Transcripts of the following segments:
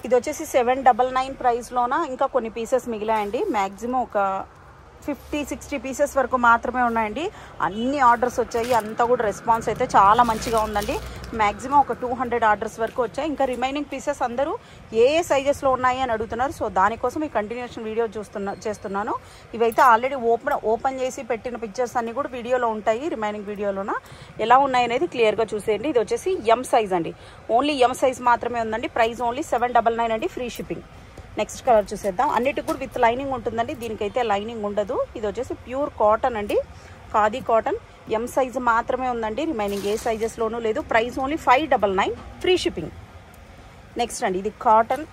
ఇది వచ్చేసి 799 ప్రైస్లోన ఇంకా కొన్ని పీసెస్ మిగిలాయండి. మ్యాక్సిమం ఒక 50-60 పీసెస్ వరకు మాత్రమే ఉన్నాయండి. అన్ని ఆర్డర్స్ వచ్చాయి, అంతా కూడా రెస్పాన్స్ అయితే చాలా మంచిగా ఉందండి. మ్యాక్సిమం ఒక 200 ఆర్డర్స్ వరకు వచ్చాయి. ఇంకా రిమైనింగ్ పీసెస్ అందరూ ఏ సైజెస్లో ఉన్నాయి అని అడుగుతున్నారు. సో దానికోసం ఈ కంటిన్యూషన్ వీడియో చేస్తున్నాను. ఇవైతే ఆల్రెడీ ఓపెన్ చేసి పెట్టిన పిక్చర్స్ అన్నీ కూడా వీడియోలో ఉంటాయి. రిమైనింగ్ వీడియోలోన ఎలా ఉన్నాయి అనేది క్లియర్గా చూసేయండి. ఇది వచ్చేసి ఎం సైజ్ అండి. ఓన్లీ ఎం సైజ్ మాత్రమే ఉందండి. ప్రైస్ ఓన్లీ 799 అండి, ఫ్రీ షిప్పింగ్. నెక్స్ట్ కలర్ చూసేద్దాం. అన్నిటికి కూడా విత్ లైనింగ్ ఉంటుందండి, దీనికైతే లైనింగ్ ఉండదు. ఇది వచ్చేసి ప్యూర్ కాటన్ అండి, ఖాదీ కాటన్. ఎం సైజ్ మాత్రమే ఉందండి, రిమైనింగ్ ఏ సైజెస్లోనూ లేదు. Price only 599, free shipping. Next అండి ఇది కాటన్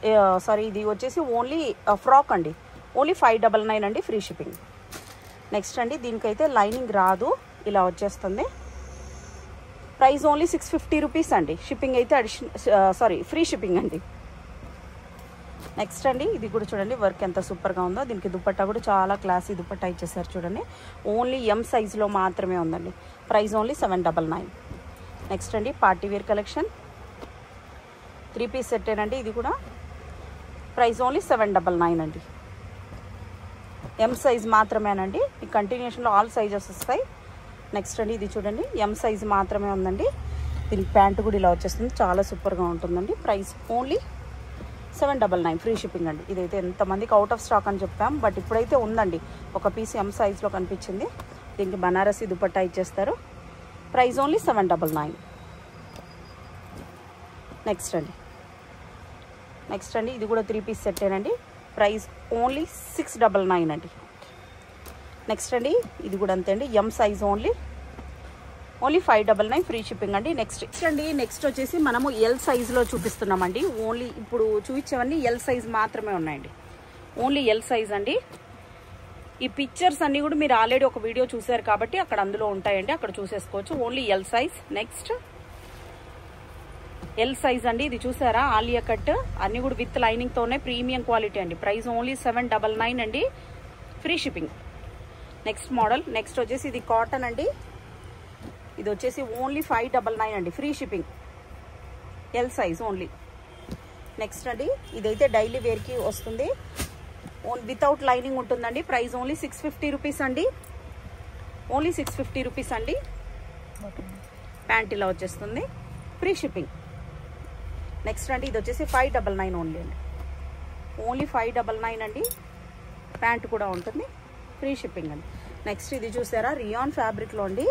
ఇది వచ్చేసి ఓన్లీ ఫ్రాక్ అండి, ఓన్లీ 599 అండి, ఫ్రీ షిప్పింగ్. నెక్స్ట్ అండి దీనికైతే లైనింగ్ రాదు, ఇలా వచ్చేస్తుంది. ప్రైస్ ఓన్లీ 650 రూపీస్ అండి. షిప్పింగ్ అయితే ఫ్రీ షిప్పింగ్ అండి. నెక్స్ట్ అండి ఇది కూడా చూడండి, వర్క్ ఎంత సూపర్గా ఉందో. దీనికి దుపట్టా కూడా చాలా క్లాసీ దుపట్టా ఇచ్చేసారు చూడండి. ఓన్లీ ఎం సైజులో మాత్రమే ఉందండి. Price only 799. నెక్స్ట్ అండి పార్టీ వేర్ కలెక్షన్ 3 పీస్ సెట్టేనండి. ఇది కూడా ప్రైస్ ఓన్లీ 799 అండి. ఎం సైజ్ మాత్రమేనండి. ఈ కంటిన్యూషన్లో ఆల్ సైజెస్ వస్తాయి. నెక్స్ట్ అండి ఇది చూడండి, ఎం సైజ్ మాత్రమే ఉందండి. దీనికి ప్యాంటు కూడా ఇలా వచ్చేస్తుంది, చాలా సూపర్గా ఉంటుందండి. ప్రైస్ ఓన్లీ 799, ఫ్రీ షిప్పింగ్ అండి. ఇదైతే ఎంతమందికి అవుట్ ఆఫ్ స్టాక్ అని చెప్పాం, బట్ ఇప్పుడైతే ఉందండి. ఒక పీస్ ఎం సైజ్లో కనిపించింది. దీనికి బనారసి దుపట్టా ఇచ్చేస్తారు. Price only 799. నెక్స్ట్ అండి ఇది కూడా 3 పీస్ సెట్టేనండి. ప్రైస్ ఓన్లీ 699 అండి. నెక్స్ట్ అండి ఇది కూడా అంతే అండి, M size only 599, free shipping అండి. నెక్స్ట్ వచ్చేసి మనము ఎల్ సైజులో చూపిస్తున్నామండి. ఓన్లీ ఇప్పుడు చూపించేవన్నీ ఎల్ సైజ్ మాత్రమే ఉన్నాయండి, ఓన్లీ ఎల్ సైజ్ అండి. ఈ పిక్చర్స్ అన్నీ కూడా మీరు ఆల్రెడీ ఒక వీడియో చూసారు కాబట్టి అక్కడ అందులో ఉంటాయండి, అక్కడ చూసేసుకోవచ్చు. Only L size. Next L size అండి, ఇది చూసారా ఆలియా కట్, అన్ని కూడా విత్ లైనింగ్తోనే, ప్రీమియం క్వాలిటీ అండి. ప్రైస్ ఓన్లీ 799 అండి, free shipping. Next model. Next వచ్చేసి ఇది కాటన్ అండి. ఇది వచ్చేసి ఓన్లీ 599 అండి, free shipping. L size only. Next అండి ఇదైతే డైలీ వేర్కి వస్తుంది, వితౌట్ లైనింగ్ ఉంటుందండి. ప్రైస్ ఓన్లీ 650 రూపీస్ అండి, ఓన్లీ 650 రూపీస్ అండి. ప్యాంట్ ఇలా వచ్చేస్తుంది, ఫ్రీ షిప్పింగ్. నెక్స్ట్ అండి ఇది వచ్చేసి 599 ఓన్లీ అండి, ఓన్లీ 599 అండి. ప్యాంట్ కూడా ఉంటుంది, ఫ్రీ షిప్పింగ్ అండి. నెక్స్ట్ ఇది చూసారా రియాన్ ఫ్యాబ్రిక్లో అండి.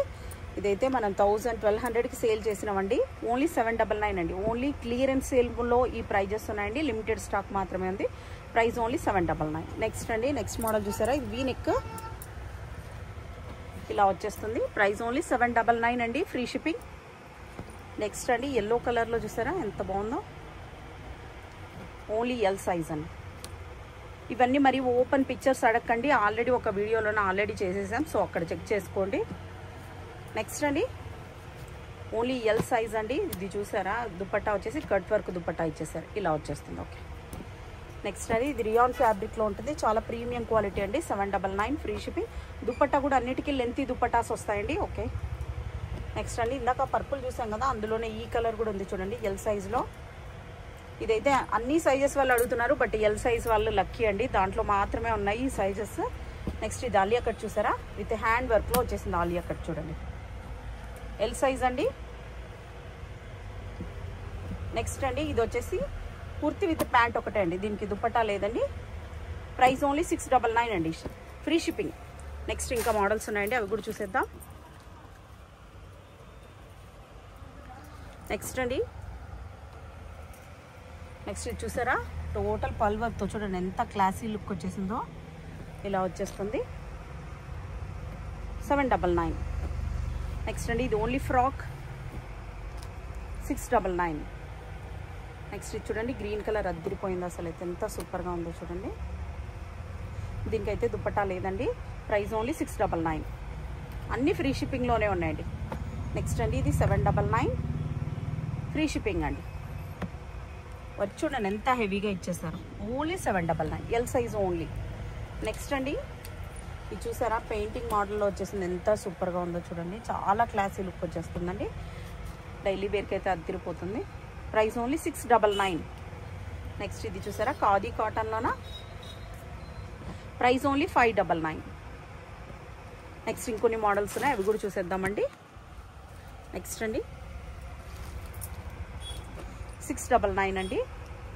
ఇదైతే మనం 1200కి సేల్ చేసినామండి, ఓన్లీ 799 అండి. ఓన్లీ క్లియరెన్స్ సేల్లో ఈ ప్రైజెస్ ఉన్నాయండి, లిమిటెడ్ స్టాక్ మాత్రమే ఉంది. Price only 799. నెక్స్ట్ అండి నెక్స్ట్ మోడల్ చూసారా, ఇది వీ నెక్ ఇలా వచ్చేస్తుంది. ప్రైస్ ఓన్లీ 799 అండి, ఫ్రీ షిప్పింగ్. నెక్స్ట్ అండి ఎల్లో కలర్లో చూసారా ఎంత బాగుందో, ఓన్లీ ఎల్ సైజ్ అండి. ఇవన్నీ మరి ఓపెన్ పిక్చర్స్ అడగండి, ఆల్రెడీ ఒక వీడియోలోనే ఆల్రెడీ చేసేసాం, సో అక్కడ చెక్ చేసుకోండి. నెక్స్ట్ అండి ఓన్లీ ఎల్ సైజ్ అండి. ఇది చూసారా దుపట్టా వచ్చేసి కట్ వర్క్ దుపట్టా ఇచ్చేసారు, ఇలా వచ్చేస్తుంది. ఓకే. నెక్స్ట్ అండి ఇది రియాన్ ఫ్యాబ్రిక్లో ఉంటుంది, చాలా ప్రీమియం క్వాలిటీ అండి. 799, ఫ్రీ షిప్పింగ్. దుపట్టా కూడా అన్నిటికీ లెంతీ దుపట్టాస్ వస్తాయండి. ఓకే. నెక్స్ట్ అండి ఇందాక పర్పుల్ చూసాం కదా, అందులోనే ఈ కలర్ కూడా ఉంది చూడండి, ఎల్ సైజ్లో. ఇదైతే అన్ని సైజెస్ వాళ్ళు అడుగుతున్నారు, బట్ ఎల్ సైజ్ వాళ్ళు లక్కీ అండి, దాంట్లో మాత్రమే ఉన్నాయి ఈ సైజెస్. నెక్స్ట్ ఇది ఆలియా కట్ చూసారా, విత్ హ్యాండ్ వర్క్లో వచ్చేసింది ఆలియా కట్ చూడండి, ఎల్ సైజ్ అండి. నెక్స్ట్ అండి ఇది వచ్చేసి కుర్తి విత్ ప్యాంట్ ఒకటే అండి, దీనికి దుపట్టా లేదండి. ప్రైస్ ఓన్లీ 699 అండి, ఫ్రీ షిప్పింగ్. నెక్స్ట్ ఇంకా మోడల్స్ ఉన్నాయండి, అవి కూడా చూసేద్దాం. నెక్స్ట్ అండి నెక్స్ట్ ఇది చూసారా టోటల్ పల్ వర్క్తో చూడండి ఎంత క్లాసీ లుక్ వచ్చేసిందో, ఇలా వచ్చేస్తుంది. 799. నెక్స్ట్ అండి ఇది ఓన్లీ ఫ్రాక్, 699. నెక్స్ట్ ఇది చూడండి గ్రీన్ కలర్ అద్దరిపోయింది, అసలు అయితే ఎంత సూపర్గా ఉందో చూడండి. దీనికైతే దుపట్టా లేదండి, ప్రైస్ ఓన్లీ 699. అన్నీ ఫ్రీ షిప్పింగ్లోనే ఉన్నాయండి. నెక్స్ట్ అండి ఇది 799, ఫ్రీ షిప్పింగ్ అండి. వర్క్ చూడండి ఎంత హెవీగా ఇచ్చేస్తారు, only 799, L size only. Next అండి ఇది చూసారా పెయింటింగ్ మోడల్లో వచ్చేసింది, ఎంత సూపర్గా ఉందో చూడండి, చాలా క్లాసీ లుక్ వచ్చేస్తుందండి. డైలీ వేర్కి అయితే అద్దరిపోతుంది. ప్రైస్ ఓన్లీ 699, నెక్స్ట్ ఇది చూసారా ఖాదీ కాటన్లోనా, ప్రైస్ ఓన్లీ 599. నెక్స్ట్ ఇంకొన్ని మోడల్స్ ఉన్నాయి, అవి కూడా చూసేద్దామండి. నెక్స్ట్ అండి 699 అండి,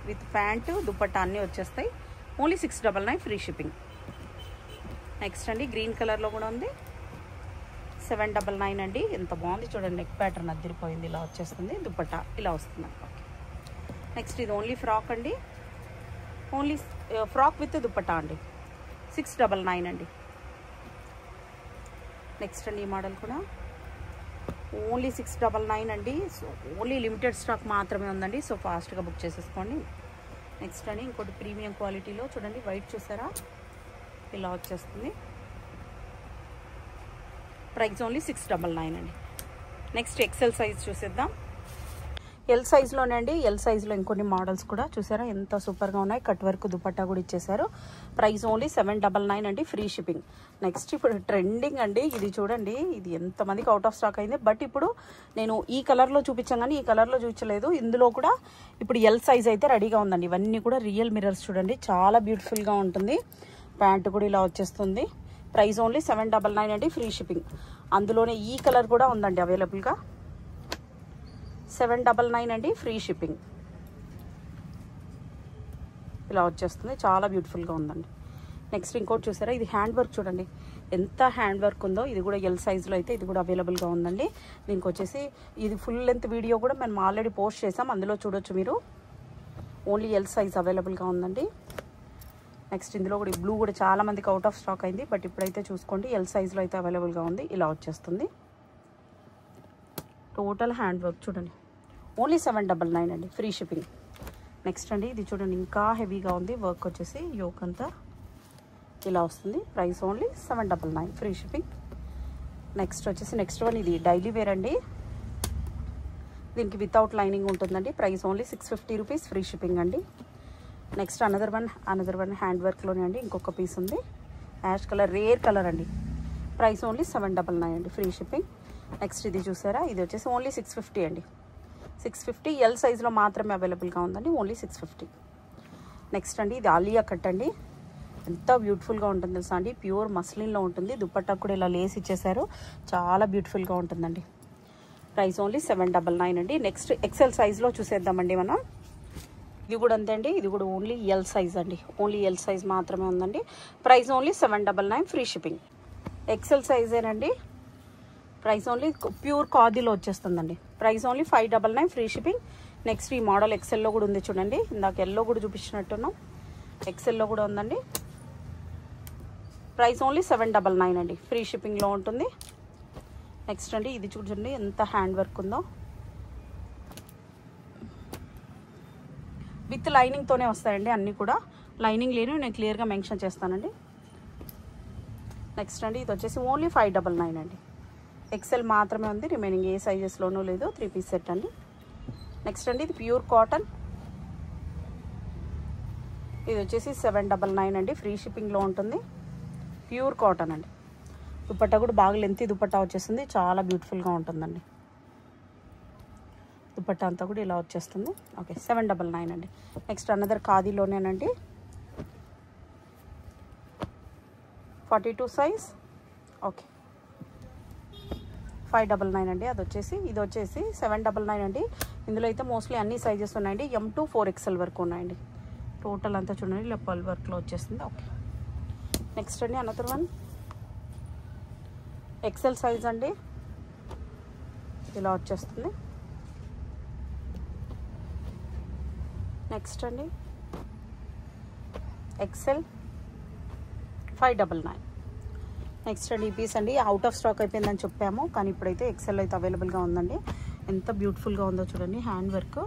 విత్ ప్యాంటు దుపట్టా అన్నీ వచ్చేస్తాయి. Only 699 free shipping. నెక్స్ట్ అండి గ్రీన్ కలర్లో కూడా ఉంది, 799 అండి. ఎంత బాగుంది చూడండి, నెక్ ప్యాటర్న్ అదిరిపోయింది. ఇలా వచ్చేస్తుంది, దుపట్టా ఇలా వస్తుంది. నెక్స్ట్ ఇది ఓన్లీ ఫ్రాక్ అండి, ఓన్లీ ఫ్రాక్ విత్ దుపట్టా అండి, 699 అండి. నెక్స్ట్ అండి ఈ మోడల్ కూడా ఓన్లీ 699 అండి. సో ఓన్లీ లిమిటెడ్ స్టాక్ మాత్రమే ఉందండి, సో ఫాస్ట్గా బుక్ చేసేసుకోండి. నెక్స్ట్ అండి ఇంకోటి ప్రీమియం క్వాలిటీలో చూడండి, వైట్ చూసారా ఇలా వచ్చేస్తుంది, ప్రైస్ ఓన్లీ 699 అండి. నెక్స్ట్ ఎక్సెల్ సైజ్ చూసేద్దాం. ఎల్ సైజ్లోనే అండి, ఎల్ సైజ్లో ఇంకొన్ని మోడల్స్ కూడా చూసారా ఎంత సూపర్గా ఉన్నాయి. కట్ వర్క్ దుపట్టా కూడా ఇచ్చేసారు. ప్రైస్ ఓన్లీ 799 అండి, ఫ్రీ షిప్పింగ్. నెక్స్ట్ ఇప్పుడు ట్రెండింగ్ అండి, ఇది చూడండి, ఇది ఎంతమందికి అవుట్ ఆఫ్ స్టాక్ అయింది. బట్ ఇప్పుడు నేను ఈ కలర్లో చూపించాను కానీ ఈ కలర్లో చూపించలేదు. ఇందులో కూడా ఇప్పుడు ఎల్ సైజ్ అయితే రెడీగా ఉందండి. ఇవన్నీ కూడా రియల్ మిర్రర్స్ చూడండి, చాలా బ్యూటిఫుల్గా ఉంటుంది. ప్యాంటు కూడా ఇలా వచ్చేస్తుంది. ప్రైస్ ఓన్లీ 799 అండి, ఫ్రీ షిప్పింగ్. అందులోనే ఈ కలర్ కూడా ఉందండి అవైలబుల్గా, 799 అండి, ఫ్రీ షిప్పింగ్. ఇలా వచ్చేస్తుంది, చాలా బ్యూటిఫుల్గా ఉందండి. నెక్స్ట్ ఇంకోటి చూసారా, ఇది హ్యాండ్ వర్క్ చూడండి ఎంత హ్యాండ్ వర్క్ ఉందో. ఇది కూడా ఎల్ సైజులో అయితే ఇది కూడా అవైలబుల్గా ఉందండి. దీనికి వచ్చేసి ఇది ఫుల్ లెంత్ వీడియో కూడా మేము ఆల్రెడీ పోస్ట్ చేసాం, అందులో చూడొచ్చు మీరు. ఓన్లీ ఎల్ సైజ్ అవైలబుల్గా ఉందండి. నెక్స్ట్ ఇందులో కూడా బ్లూ కూడా చాలా మందికి అవుట్ ఆఫ్ స్టాక్ అయింది, బట్ ఇప్పుడైతే చూసుకోండి ఎల్ సైజ్లో అయితే అవైలబుల్గా ఉంది. ఇలా వచ్చేస్తుంది, టోటల్ హ్యాండ్ వర్క్ చూడండి, ఓన్లీ 799 అండి, ఫ్రీ షిప్పింగ్. నెక్స్ట్ అండి ఇది చూడండి ఇంకా హెవీగా ఉంది, వర్క్ వచ్చేసి యోక్ అంతా ఇలా వస్తుంది. Price only 799 free shipping. Next వచ్చేసి నెక్స్ట్ వన్ ఇది డైలీ వేర్ అండి, దీనికి వితౌట్ లైనింగ్ ఉంటుందండి. Price only 650 rupees, free shipping అండి. నెక్స్ట్ అనదర్ వన్ హ్యాండ్ వర్క్లోనే అండి, ఇంకొక పీస్ ఉంది, యాష్ కలర్, రేర్ కలర్ అండి. ప్రైస్ ఓన్లీ 799 అండి, ఫ్రీ షిప్పింగ్. నెక్స్ట్ ఇది చూసారా, ఇది వచ్చేసి ఓన్లీ 650 అండి, 650 ఎల్ సైజులో మాత్రమే అవైలబుల్గా ఉందండి, ఓన్లీ 650. నెక్స్ట్ అండి ఇది ఆలియా కట్ అండి, ఎంత బ్యూటిఫుల్గా ఉంటుంది తెలుసా అండి, ప్యూర్ మస్లిన్లో ఉంటుంది. దుపట్టా కూడా ఇలా లేస్ ఇచ్చేసారు, చాలా బ్యూటిఫుల్గా ఉంటుందండి. ప్రైస్ ఓన్లీ 799 అండి. నెక్స్ట్ ఎక్సెల్ సైజ్లో చూసేద్దామండి మనం. ఇది కూడా అంతే అండి, ఇది కూడా ఓన్లీ ఎల్ సైజ్ అండి, ఓన్లీ ఎల్ సైజ్ మాత్రమే ఉందండి. Price only 799 free shipping. XL సైజేనండి, ప్రైస్ ఓన్లీ ప్యూర్ ఖాదీలో వచ్చేస్తుందండి. Price only 599 free shipping. Next ఈ మోడల్ ఎక్సెల్లో కూడా ఉంది చూడండి, ఇందాక ఎల్లో కూడా చూపించినట్టున్నాం, ఎక్సెల్లో కూడా ఉందండి. ప్రైస్ ఓన్లీ 799 అండి, ఫ్రీ షిప్పింగ్లో ఉంటుంది. నెక్స్ట్ అండి ఇది చూడండి ఎంత హ్యాండ్ వర్క్ ఉందో, విత్ లైనింగ్తోనే వస్తాయండి అన్నీ కూడా. లైనింగ్ లేని నేను క్లియర్గా మెన్షన్ చేస్తానండి. నెక్స్ట్ అండి ఇది వచ్చేసి ఓన్లీ 599 అండి, ఎక్సెల్ మాత్రమే ఉంది, రిమైనింగ్ ఏ సైజెస్లోనూ లేదు. 3 పీస్ సెట్ అండి. నెక్స్ట్ అండి ఇది ప్యూర్ కాటన్, ఇది వచ్చేసి 799 అండి, ఫ్రీ షిప్పింగ్లో ఉంటుంది. ప్యూర్ కాటన్ అండి, దుపట్టా కూడా బాగా లెంతీ దుపట్టా వచ్చేస్తుంది, చాలా బ్యూటిఫుల్గా ఉంటుందండి. దుపట్టా అంతా కూడా ఇలా వచ్చేస్తుంది. ఓకే 799 అండి. నెక్స్ట్ అనదర్ ఖాదీలోనేనండి, 42 సైజ్. ఓకే 599 అండి, అది వచ్చేసి ఇది వచ్చేసి 799 అండి. ఇందులో అయితే మోస్ట్లీ అన్ని సైజెస్ ఉన్నాయండి, M to 4XL వరకు ఉన్నాయండి. టోటల్ అంతా చూడండి ఇలా పల్ వర్క్లో వచ్చేస్తుంది. ఓకే నెక్స్ట్ అండి అనదర్ వన్ ఎక్సెల్ సైజ్ అండి, ఇలా వచ్చేస్తుంది. నెక్స్ట్ అండి ఎక్సెల్ 599. నెక్స్ట్ అండి ఈ పీస్ అండి అవుట్ ఆఫ్ స్టాక్ అయిపోయిందని చెప్పాము, కానీ ఇప్పుడైతే ఎక్సెల్ అయితే అవైలబుల్గా ఉందండి. ఎంత బ్యూటిఫుల్గా ఉందో చూడండి హ్యాండ్ వర్క్.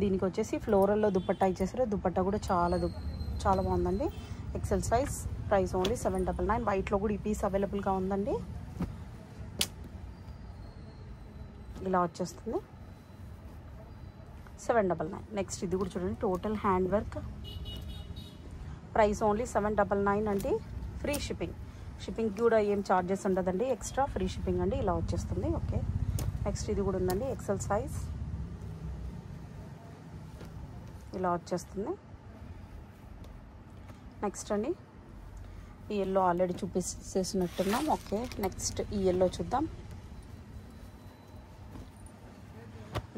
దీనికి వచ్చేసి ఫ్లోరల్లో దుపట్టా ఇచ్చేసారు, దుపట్టా కూడా చాలా బాగుందండి. XL size, price only 799. వైట్లో కూడా ఈ పీస్ అవైలబుల్గా ఉందండి, ఇలా వచ్చేస్తుంది 799. నెక్స్ట్ ఇది కూడా చూడండి total hand work, price only 799 అండి, ఫ్రీ షిప్పింగ్. షిప్పింగ్కి కూడా ఏం ఛార్జెస్ ఉండదండి, ఎక్స్ట్రా ఫ్రీ షిప్పింగ్ అండి, ఇలా వచ్చేస్తుంది. ఓకే నెక్స్ట్ ఇది కూడా ఉందండి ఎక్సెల్ సైజ్, ఇలా వచ్చేస్తుంది. నెక్స్ట్ అండి ఈ ఎల్లో ఆల్రెడీ చూపించేసినట్టున్నాం. ఓకే, నెక్స్ట్ ఈ ఎల్లో చూద్దాం.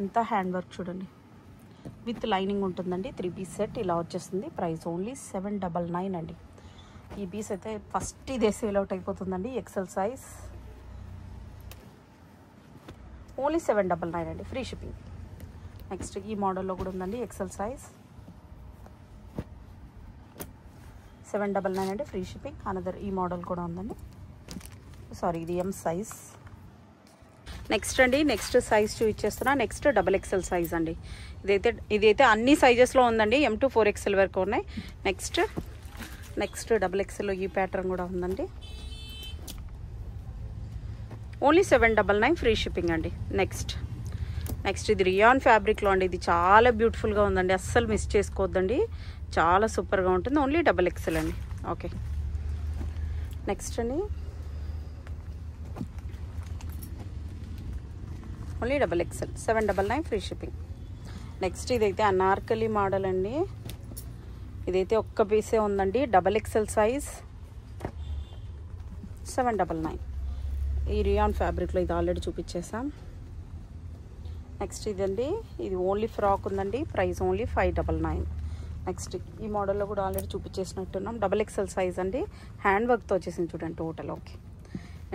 ఇంత హ్యాండ్ వర్క్ చూడండి, విత్ లైనింగ్ ఉంటుందండి. 3 పీస్ సెట్ ఇలా వచ్చేస్తుంది. ప్రైస్ ఓన్లీ 799 అండి. ఈ పీస్ అయితే ఫస్ట్ ఇదే సేల్ అవుట్ అయిపోతుందండి. ఎక్సెల్ సైజ్ ఓన్లీ 799 అండి, ఫ్రీ షిప్పింగ్. నెక్స్ట్ ఈ మోడల్లో కూడా ఉందండి ఎక్సెల్ సైజ్ 799 అండి, ఫ్రీ షిప్పింగ్. అనదర్ ఈ మోడల్ కూడా ఉందండి. సారీ, ఇది ఎం సైజ్. నెక్స్ట్ అండి నెక్స్ట్ సైజ్ చూపించేస్తున్నా. నెక్స్ట్ డబల్ ఎక్సెల్ సైజ్ అండి. ఇదైతే అన్ని సైజెస్లో ఉందండి. M to 4XL వరకు ఉన్నాయి. నెక్స్ట్ డబల్ ఎక్సెల్లో ఈ ప్యాటర్న్ కూడా ఉందండి. ఓన్లీ 799 ఫ్రీ షిప్పింగ్ అండి. నెక్స్ట్ ఇది రియాన్ ఫ్యాబ్రిక్లో అండి. ఇది చాలా బ్యూటిఫుల్గా ఉందండి, అస్సలు మిస్ చేసుకోవద్దండి, చాలా సూపర్గా ఉంటుంది. ఓన్లీ డబల్ ఎక్సెల్ అండి. ఓకే, నెక్స్ట్ అండి only double XL 799 free shipping. Next ఇదైతే అనార్కలి మోడల్ అండి. ఇదైతే ఒక్క పీసే ఉందండి. Double XL size 799. ఈ రియాన్ ఫ్యాబ్రిక్లో ఇది ఆల్రెడీ చూపించేసాం. నెక్స్ట్ ఇదండి, ఇది ఓన్లీ ఫ్రాక్ ఉందండి. Price only 599. నెక్స్ట్ ఈ మోడల్లో కూడా ఆల్రెడీ చూపించేసినట్టున్నాం. డబల్ ఎక్సెల్ సైజ్ అండి, హ్యాండ్ వర్క్తో వచ్చేసింది చూడండి టోటల్. ఓకే,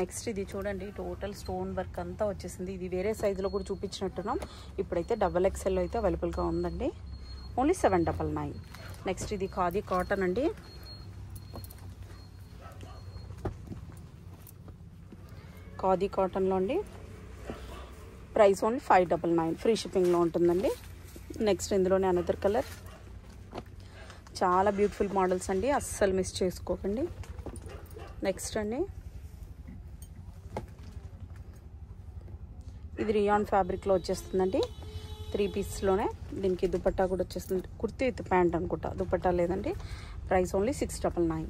నెక్స్ట్ ఇది చూడండి, టోటల్ స్టోన్ వర్క్ అంతా వచ్చేసింది. ఇది వేరే సైజులో కూడా చూపించినట్టున్నాం. ఇప్పుడైతే డబల్ ఎక్సెల్లో అయితే అవైలబుల్గా ఉందండి. ఓన్లీ 799. నెక్స్ట్ ఇది ఖాదీ కాటన్ అండి. ఖాదీ కాటన్లో అండి. ప్రైస్ ఓన్లీ 599, ఫ్రీ షిప్పింగ్లో ఉంటుందండి. నెక్స్ట్ ఇందులోనే అనదర్ కలర్. చాలా బ్యూటిఫుల్ మోడల్స్ అండి, అస్సలు మిస్ చేసుకోకండి. నెక్స్ట్ అండి ఇది రియాన్ ఫ్యాబ్రిక్లో వచ్చేస్తుందండి. 3 పీస్లోనే. దీనికి దుపట్టా కూడా వచ్చేస్తుంది. కుర్తీ విత్ ప్యాంట్ అనుకుంటా, దుపట్టా లేదండి. Price only 699.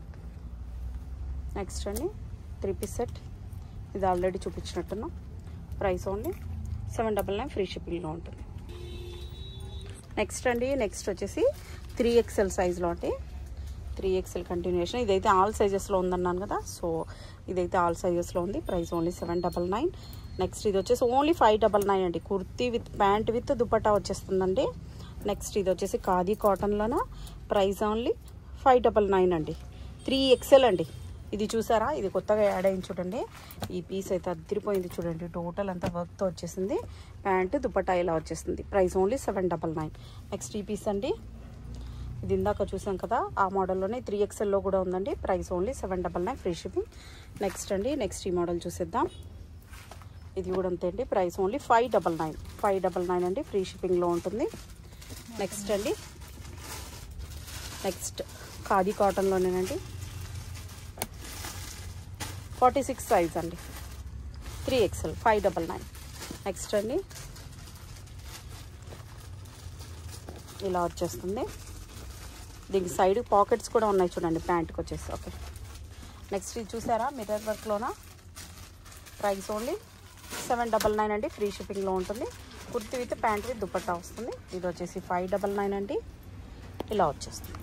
నెక్స్ట్ అండి 3 పీస్ సెట్. ఇది ఆల్రెడీ చూపించినట్టున్నాం. ప్రైస్ ఓన్లీ 799, ఫ్రీ షిప్పింగ్లో ఉంటుంది. నెక్స్ట్ అండి నెక్స్ట్ వచ్చేసి 3XL సైజ్లో అంటే 3XL కంటిన్యూషన్. ఇదైతే ఆల్ సైజెస్లో ఉందన్నాను కదా, సో ఇదైతే ఆల్ సైజెస్లో ఉంది. Price only 799. నెక్స్ట్ ఇది వచ్చేసి ఓన్లీ 599 అండి. Kurti with pant with dupatta వచ్చేస్తుందండి. నెక్స్ట్ ఇది వచ్చేసి ఖాదీ కాటన్లోన. ప్రైస్ ఓన్లీ 599 అండి. 3XL అండి. ఇది చూసారా, ఇది కొత్తగా యాడ్ అయింది చూడండి. ఈ పీస్ అయితే అదిరిపోయింది చూడండి. టోటల్ అంతా వర్క్తో వచ్చేసింది. ప్యాంటు దుపట్టా ఇలా వచ్చేసింది. Price only 799. నెక్స్ట్ ఈ పీస్ అండి, ఇది ఇందాక చూసాం కదా ఆ మోడల్లోనే 3XLలో కూడా ఉందండి. Price only 799, free shipping. Next అండి నెక్స్ట్ ఈ మోడల్ చూసేద్దాం. ఇది కూడా అంతే అండి. ప్రైస్ ఓన్లీ 599 అండి, ఫ్రీ షిప్పింగ్లో ఉంటుంది. నెక్స్ట్ అండి నెక్స్ట్ ఖాదీ కాటన్లోనేనండి. 46 సైజ్ అండి. 3XL 599. నెక్స్ట్ అండి ఇలా వచ్చేస్తుంది. దీనికి సైడ్ పాకెట్స్ కూడా ఉన్నాయి చూడండి ప్యాంట్కి వచ్చేసి. ఓకే, నెక్స్ట్ ఇది చూసారా మిర్రర్ వర్క్లోన. ప్రైస్ ఓన్లీ 799 అండి, ఫ్రీ షిప్పింగ్లో ఉంటుంది. Kurti with pant with dupatta వస్తుంది. ఇది వచ్చేసి 599 అండి, ఇలా వచ్చేస్తుంది.